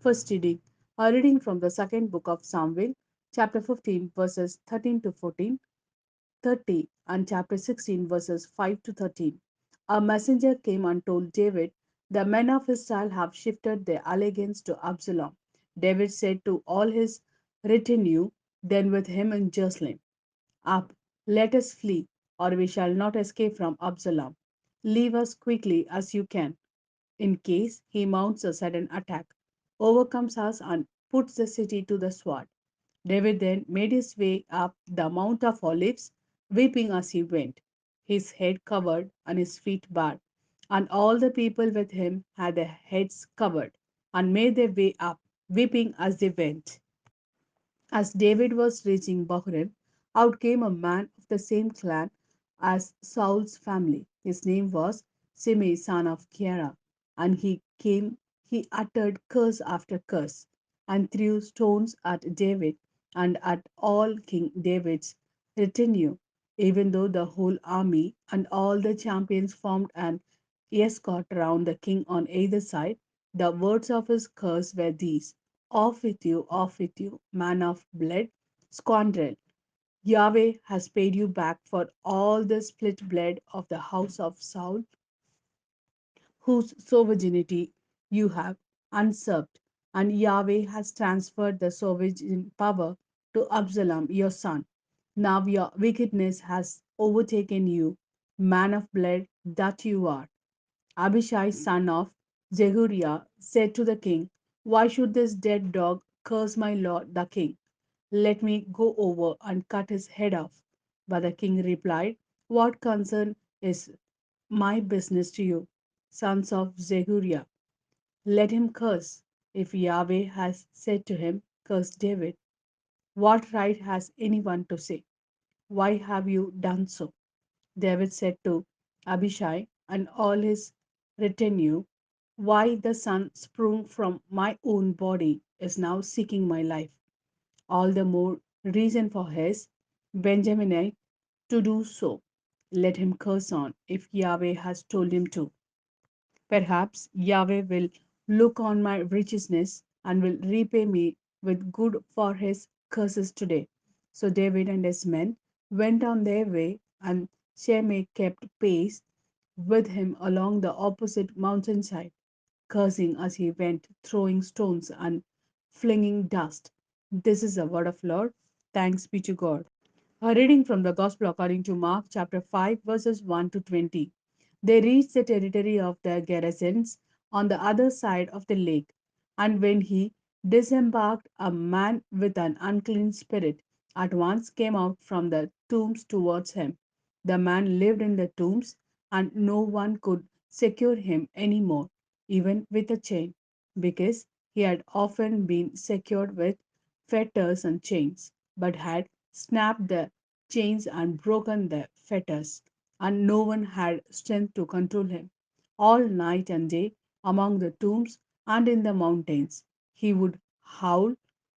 First reading, a reading from the second book of Samuel, chapter 15, verses 13 to 14, 30, and chapter 16, verses 5 to 13. A messenger came and told David, the men of Israel have shifted their allegiance to Absalom. David said to all his retinue, then with him in Jerusalem, up, let us flee, or we shall not escape from Absalom. Leave us quickly as you can, in case he mounts a sudden attack, overcomes us, and puts the city to the sword. David then made his way up the Mount of Olives, weeping as he went, his head covered and his feet bare. And all the people with him had their heads covered, and made their way up, weeping as they went. As David was reaching Bahurim, out came a man of the same clan as Saul's family. His name was Shimei, son of Kiara, and he uttered curse after curse, and threw stones at David and at all King David's retinue, even though the whole army and all the champions formed an escort round the king on either side. The words of his curse were these: off with you, man of blood, scoundrel. Yahweh has paid you back for all the split blood of the house of Saul, whose sovereignty you have usurped, and Yahweh has transferred the sovereign power to Absalom, your son. Now your wickedness has overtaken you, man of blood that you are. Abishai, son of Zeruiah, said to the king, why should this dead dog curse my lord the king? Let me go over and cut his head off. But the king replied, what concern is my business to you, sons of Zeruiah? Let him curse. If Yahweh has said to him, curse David, what right has anyone to say, why have you done so? David said to Abishai and all his retinue, why the son sprung from my own body is now seeking my life. All the more reason for his Benjaminite to do so. Let him curse on if Yahweh has told him to. Perhaps Yahweh will look on my righteousness and will repay me with good for his curses today. So David and his men went on their way, and Shimei kept pace with him along the opposite mountainside, cursing as he went, throwing stones and flinging dust. This is the word of Lord. Thanks be to God. A reading from the Gospel according to Mark chapter 5 verses 1 to 20. They reached the territory of the Gerasenes on the other side of the lake, and when he disembarked, a man with an unclean spirit at once came out from the tombs towards him. The man lived in the tombs, and no one could secure him any more, even with a chain, because he had often been secured with fetters and chains, but had snapped the chains and broken the fetters, and no one had strength to control him. All night and day, among the tombs and in the mountains, he would howl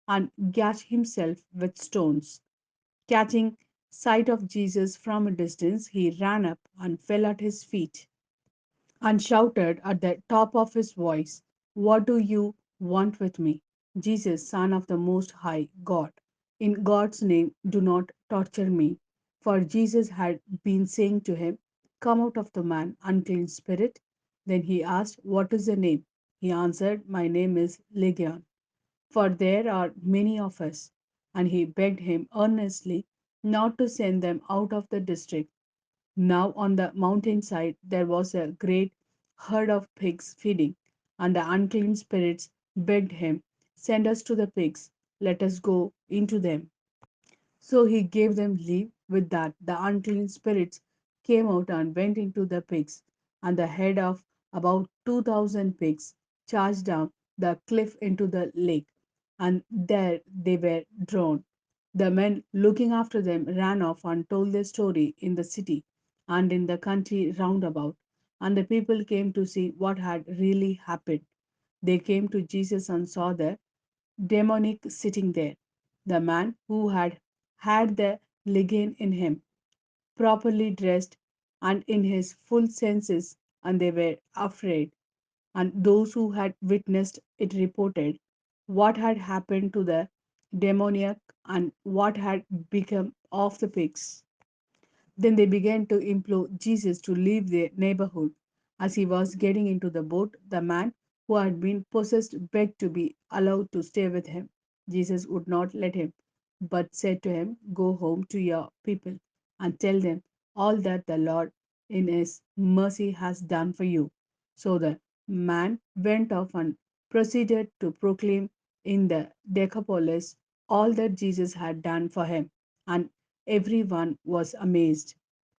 and gash himself with stones. Catching sight of Jesus from a distance, he ran up and fell at his feet and shouted at the top of his voice, what do you want with me? Jesus, Son of the Most High God, in God's name, do not torture me. For Jesus had been saying to him, come out of the man, unclean spirit. Then he asked, what is your name? He answered, my name is Legion, for there are many of us. And he begged him earnestly not to send them out of the district. Now on the mountainside there was a great herd of pigs feeding, and the unclean spirits begged him, send us to the pigs, let us go into them. So he gave them leave. With that, the unclean spirits came out and went into the pigs, and the head of about 2,000 pigs charged down the cliff into the lake, and there they were drowned. The men looking after them ran off and told their story in the city and in the country round about, and the people came to see what had really happened. They came to Jesus and saw the demonic sitting there, the man who had the legion in him, properly dressed and in his full senses, and they were afraid. And those who had witnessed it reported what had happened to the demoniac and what had become of the pigs. Then they began to implore Jesus to leave their neighborhood. As he was getting into the boat, the man who had been possessed begged to be allowed to stay with him. Jesus would not let him, but said to him, "Go home to your people and tell them all that the Lord in his mercy has done for you." So the man went off and proceeded to proclaim in the Decapolis all that Jesus had done for him, and everyone was amazed.